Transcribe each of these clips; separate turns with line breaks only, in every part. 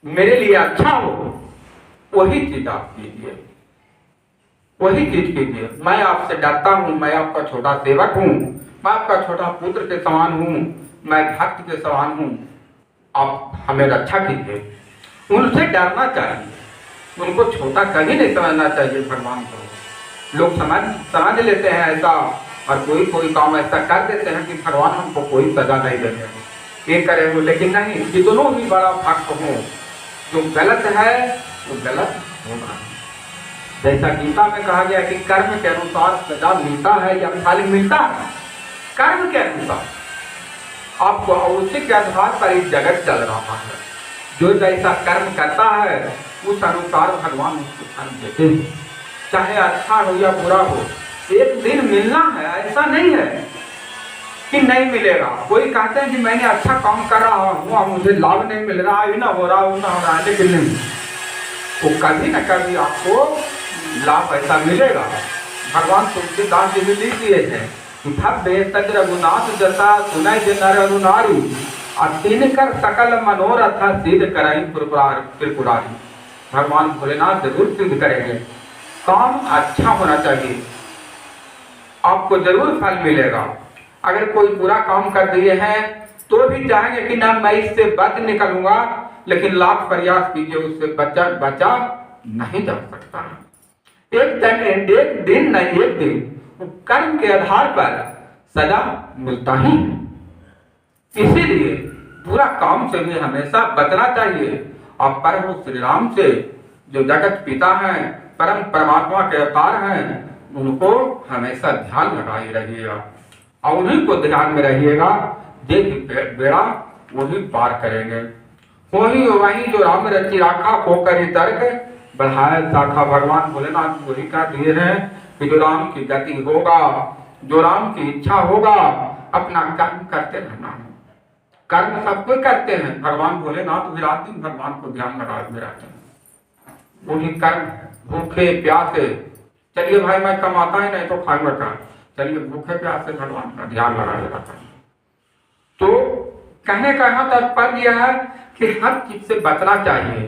मेरे लिए अच्छा हो, वही चीज आप कीजिए, वही चीज कीजिए। मैं आपसे डरता हूँ, मैं आपका छोटा सेवक हूँ, मैं आपका छोटा पुत्र के समान हूँ, मैं भक्त के समान हूँ, आप हमें रक्षा कीजिए। उनसे डरना चाहिए, उनको छोटा कभी नहीं समझना चाहिए भगवान को। लोग समझ लेते हैं ऐसा, और कोई कोई काम ऐसा कर देते हैं कि भगवान हमको कोई सजा नहीं देते, ये करे वो। लेकिन नहीं, जितनों भी बड़ा भक्त हो, जो गलत है वो गलत होगा। जैसा गीता में कहा गया कि कर्म के अनुसार सजा मिलता है या फल मिलता है, कर्म के अनुसार आपको, उसी के आधार पर इस जगत चल रहा है। जो जैसा कर्म करता है उस अनुसार भगवान उसको फल देते हैं, चाहे अच्छा हो या बुरा हो। एक दिन मिलना है, ऐसा नहीं है कि नहीं मिलेगा। कोई कहते हैं कि मैंने अच्छा काम कर रहा हूँ और मुझे लाभ नहीं मिल रहा, ये ना हो रहा, वो ना हो रहा है, लेकिन नहीं, वो कभी न कभी आपको लाभ ऐसा मिलेगा। भगवान तुलसीदास जी भी लिख दिए थे कि भव्य सज रघुनाथ जसा सुनय जे नर अरु नारी, और तिनकर सकल मनोरथ सिद्ध करई त्रिपुरारी। भगवान भोलेनाथ जरूर सिद्ध करेंगे। काम अच्छा होना चाहिए, आपको जरूर फल मिलेगा। अगर कोई बुरा काम कर दिए हैं तो भी चाहेंगे कि ना मैं इससे बच निकलूंगा, लेकिन लाख प्रयास कीजिए, उससे बचा नहीं जा सकता। एक दिन नहीं, एक दिन कर्म के आधार पर सजा मिलता ही। इसीलिए बुरा काम से भी हमेशा बचना चाहिए। और प्रभु श्री राम से, जो जगत पिता हैं, परम परमात्मा के अवतार हैं, उनको हमेशा ध्यान लगाए रहिएगा और उन्हीं को ध्यान में रहिएगा। जे भी बेड़ा वही पार करेंगे। वही जो राम रचि राखा होकर तर्क बढ़ाए शाखा। भगवान भोलेनाथ वही कह दिए हैं कि जो राम की गति होगा, जो राम की इच्छा होगा, अपना कर्म करते रहना है। कर्म सब कोई करते हैं, भगवान भोलेनाथ विराट दिन भगवान को ध्यान लगाए हुए रहते हैं। वही कर्म, भूखे प्यासे, चलिए भाई मैं कमाता ही नहीं तो खाऊंगा क्या, चलिए भूखे प्यासे भगवान का ध्यान लगाए रहता है। तो कहने का यहाँ तात्पर्य यह है कि हर चीज से बचना चाहिए,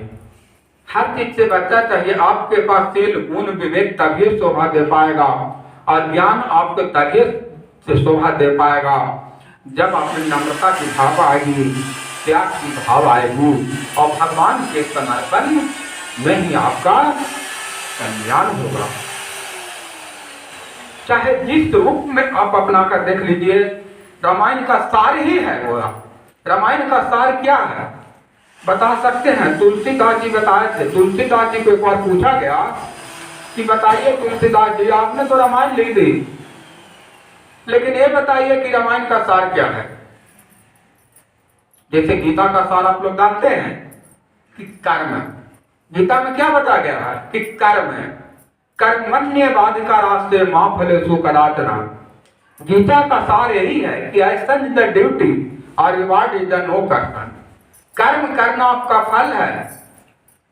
हर चीज से बचना चाहिए। आपके पास शील गुण विवेक तभी शोभा दे पाएगा, और ज्ञान आपको तभी से शोभा दे पाएगा जब अपनी नम्रता की भाव आएगी, त्याग की भाव आएगी, और भगवान के समर्पण में ही आपका कल्याण होगा। चाहे जिस रूप में आप अपना कर देख लीजिए, रामायण का सार ही है वो। रामायण का सार क्या है बता सकते हैं? तुलसीदास जी बताए थे। तुलसीदास जी को एक बार पूछा गया कि बताइए तुलसीदास जी, आपने तो रामायण लिख दी, लेकिन ये बताइए कि रामायण का सार क्या है? जैसे गीता का सार आप लोग जानते हैं कि कर्म। गीता में क्या बताया गया है कि कर्म है, कर्मण्य बाधिका रास्ते मां फलेषु कदाचन। गीता का सार यही है कि एक्शन इज द ड्यूटी और रिवार्ड इज द नो कर्म। कर्म करना आपका फल है,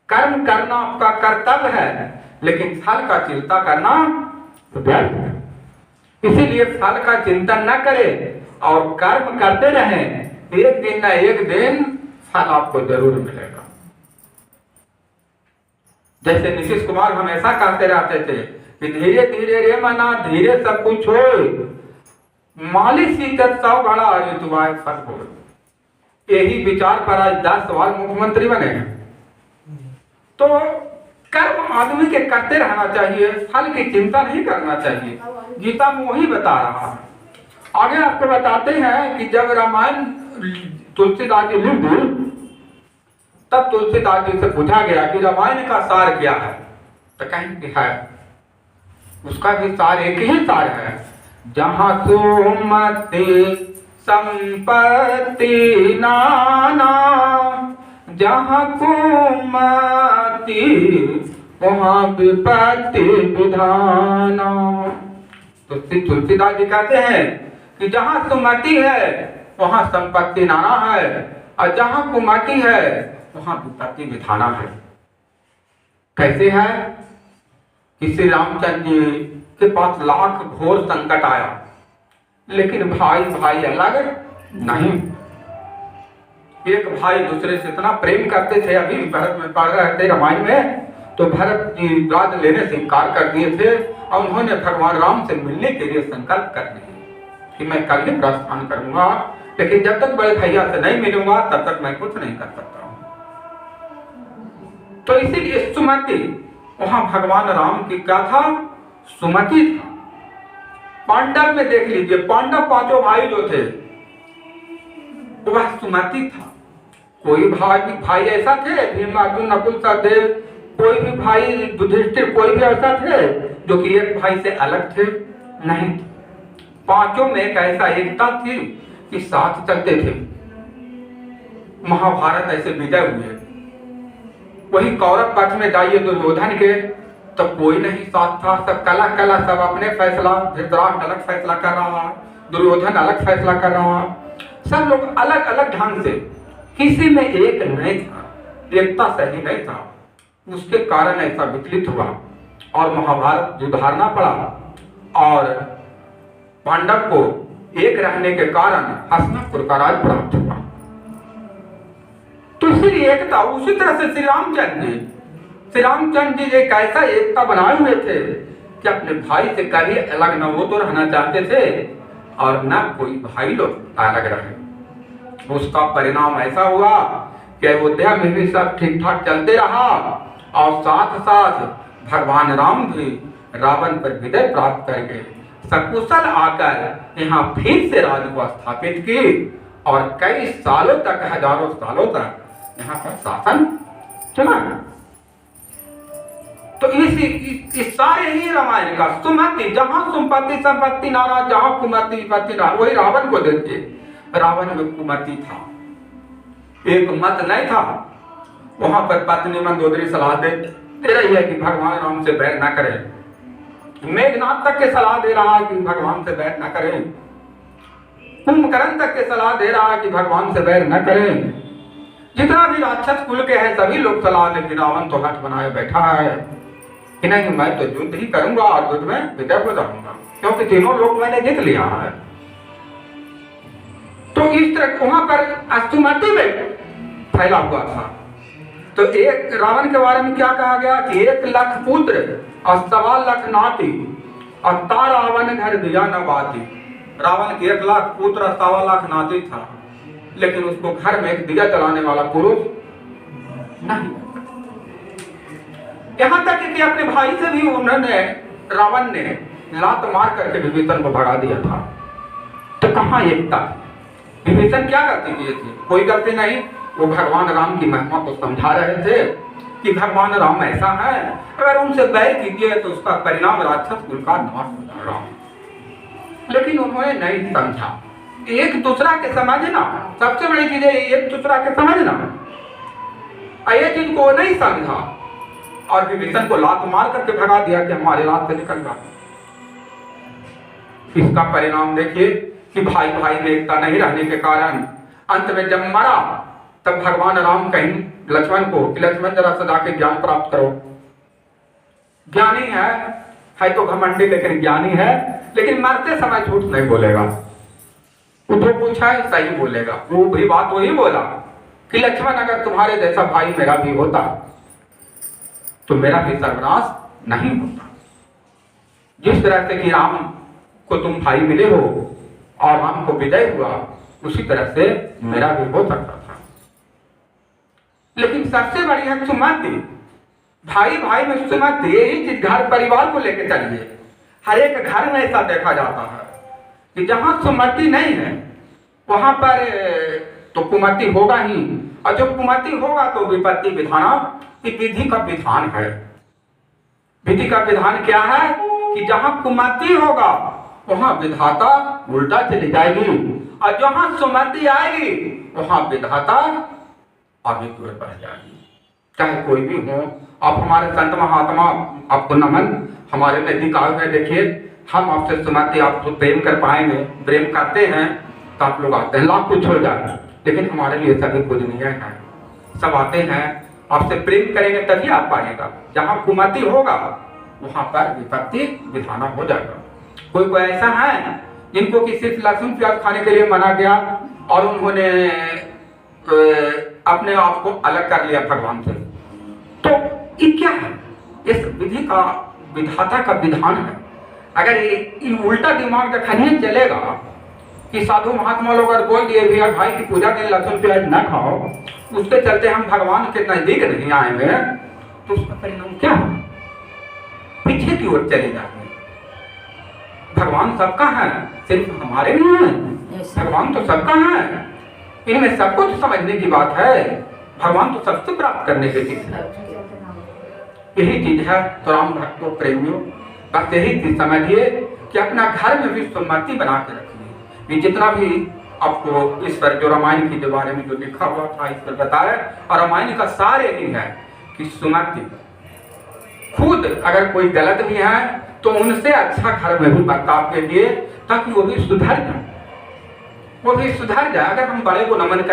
कर्म करना आपका कर्तव्य है, लेकिन फल का चिंता करना व्यर्थ है। इसीलिए फल का चिंतन न करें और कर्म करते रहें, एक दिन न एक दिन फल आपको जरूर मिलेगा। जैसे नीतीश कुमार हमेशा कहते रहते थे कि धीरे धीरे रे मना, धीरे सब कुछ हो, मालिक सीखत सौ घड़ा ऋतुवाय फल हो। यही विचार पर आज 10 साल मुख्यमंत्री बने हैं। तो कर्म आदमी के करते रहना चाहिए, फल की चिंता नहीं करना चाहिए। गीता में वही बता रहा है। आगे आपको बताते हैं कि जब रामायण तुलसीदास जी लिख दी, तब तुलसीदास जी से पूछा गया कि रामायण का सार क्या है? तो कहीं है उसका भी सार एक ही सार है, जहां सुमति संपत्ति नाना, जहाँ कुमति वहाँ विपत्ति विधाना। तो तुलसीदास जी कहते हैं कि जहाँ सुमति है वहाँ संपत्ति नाना है, और जहाँ कुमति है वहाँ विपत्ति विधाना है। कैसे है कि श्री रामचंद्र जी के पास लाख घोर संकट आया, लेकिन भाई भाई अलग नहीं। एक भाई दूसरे से इतना प्रेम करते थे। अभी भरत में पढ़ रहे थे रामायण में, तो भरत जी राज लेने से इनकार कर दिए थे और उन्होंने भगवान राम से मिलने के लिए संकल्प कर लिया कि मैं कल ही प्रस्थान करूंगा, लेकिन जब तक बड़े भैया से नहीं मिलूंगा तब तक मैं कुछ नहीं कर सकता हूं। तो इसीलिए सुमति, वहां भगवान राम की क्या था? सुमति था। पांडव में देख लीजिए, पांडव पांचों भाई जो थे वह सुमति था। कोई भाई ऐसा थे, भीम अर्जुन नकुल सहदेव, कोई भी भाई युधिष्ठिर, कोई भी ऐसा थे जो कि एक भाई से अलग थे? नहीं। पांचों में एक ऐसा एकता थी कि साथ चलते थे। महाभारत ऐसे विजय हुए, वही कौरव पक्ष में जाइए दुर्योधन के, तो कोई नहीं साथ था, सब कला कला, सब अपने फैसला, धृतराष्ट्र अलग फैसला कर रहा, दुर्योधन अलग फैसला कर रहा, सब लोग अलग अलग ढंग से, किसी में एक नहीं था, एकता सही नहीं था। उसके कारण ऐसा विचलित हुआ और महाभारत युद्धारना पड़ा और पांडव को एक रहने के कारण हस्तिनापुर का राज प्राप्त हुआ। तो इसलिए एकता, उसी तरह से श्री रामचंद्र जी एक ऐसा एकता बनाए हुए थे कि अपने भाई से कभी अलग न वो तो रहना चाहते थे और न कोई भाई लोग अलग रहे। उसका परिणाम ऐसा हुआ कि अयोध्या में भी सब ठीक ठाक चलते रहा और साथ साथ भगवान राम भी रावण पर विजय प्राप्त करके सकुशल आकर यहाँ फिर से राज को स्थापित की और कई सालों तक, हजारों सालों तक यहाँ पर शासन चला। तो इस सारे ही रामायण का सुमति, जहां सुमति संपत्ति नाराज, जहां कुमति विपत्ति नाराज, वही रावण को देखते, रावण में कुमति था, एक मत नहीं था। वहां पर पत्नी मंदोदरी सलाह दे रही है कि भगवान राम से बैर न करें, मेघनाथ तक के सलाह दे रहा है कि भगवान से बैर न करें, कुंभकर्ण तक के सलाह दे रहा है कि भगवान से बैर न करें। जितना भी राक्षस कुल के हैं सभी लोग सलाह दे कि रावण तो हठ बनाए बैठा है कि नहीं, मैं तो युद्ध ही करूंगा और युद्ध में विजय हो जाऊंगा, क्योंकि तीनों लोग मैंने जीत लिया है। तो इस तरह वहां पर अस्तुमति में फैला हुआ था। तो एक रावण के बारे में क्या कहा गया कि 1 लाख पुत्र और 1.25 लाख नाती और ता रावण घर दिया न बाती। रावण के 1 लाख पुत्र और 1.25 लाख नाती था, लेकिन उसको घर में एक दिया जलाने वाला पुरुष नहीं। यहां तक कि अपने भाई से भी उन्होंने, रावण ने लात मार करके विभीषण को भगा दिया था। तो कहां एकता? विभीषण क्या गलती किए थे? कोई गलती नहीं। वो भगवान राम की महिमा को समझा रहे थे कि भगवान राम ऐसा है, अगर उनसे बैर कीजिए तो उसका परिणाम राक्षस कुल का नाश हो जाएगा। लेकिन उन्होंने नहीं समझा। एक दूसरा के समझना, सबसे बड़ी चीज है एक दूसरा के समझना। ये चीज को नहीं समझा और विभीषण को लात मार करके भगा दिया कि हमारे रात से निकल गया। इसका परिणाम देखिए कि भाई भाई में एकता नहीं रहने के कारण अंत में जब मरा तब भगवान राम कहीं लक्ष्मण को कि लक्ष्मण जरा सदा के ज्ञान प्राप्त करो। ज्ञानी है तो घमंडी, लेकिन ज्ञानी है, लेकिन मरते समय झूठ नहीं बोलेगा। वो जो पूछा है सही बोलेगा। वो भी बात वही बोला कि लक्ष्मण अगर तुम्हारे जैसा भाई मेरा भी होता तो मेरा भी सर्वनाश नहीं होता। जिस तरह से कि राम को तुम भाई मिले हो और राम को विजय हुआ, उसी तरह से मेरा भी हो सकता था। लेकिन सबसे बड़ी है सुमति। भाई भाई में सुमति, यही चीज घर परिवार को लेकर चलिए। हर एक घर में ऐसा देखा जाता है कि जहां सुमति नहीं है वहां पर तो कुमति होगा ही, और जो कुमति होगा तो विपत्ति विधाना विधि का विधान है। विधि का विधान क्या है कि जहां कुमति होगा वहां विधाता उल्टा चली जाएगी, और जहां सुमति आएगी वहां विधाता आगे की ओर बढ़ जाएगी। चाहे कोई भी हो। आप हमारे संत महात्मा, आपको नमन, हमारे नजदीक आए हुए देखिए, हम आपसे सुमति, आप तो प्रेम कर पाएंगे, प्रेम करते हैं तो आप लोग आते हैं, लाख कुछ हो जाए, लेकिन हमारे लिए सभी पूजनीय है। सब आते हैं, आपसे प्रेम करेंगे तभी आप पाएगा। जहां कुमति होगा वहां पर विपत्ति विधाना हो जाएगा। कोई ऐसा है जिनको कि सिर्फ लहसुन प्याज खाने के लिए मना गया और उन्होंने अपने आप को अलग कर लिया भगवान से। तो ये क्या है? इस विधि का विधाता का विधान है। अगर ये उल्टा दिमाग रखने चलेगा कि साधु महात्मा लोग अगर बोल दिए भैया भाई की पूजा के लहसुन प्याज न खाओ, उसके चलते हम भगवान के नजदीक नहीं आएंगे, तो उसका परिणाम क्या है? पीछे की ओर चले जाएंगे। भगवान सबका है, सिर्फ हमारे नहीं है। भगवान तो सबका है, इनमें सब कुछ समझने की बात है। भगवान तो सबसे प्राप्त करने की चीज है। यही चीज है। तो राम भक्तों प्रेमियों, बस यही चीज समझिए कि अपना घर में भी सुमति बना के रखिए। ये जितना भी आपको इस पर जो रामायण के बारे में जो लिखा हुआ था इस पर बताया, और रामायण का सार यही है कि सुमति, खुद अगर कोई गलत भी है तो उनसे अच्छा घर में भी बर्ताव कीजिए, ताकि वो भी सुधर जाए। अगर हम बड़े को नमन करें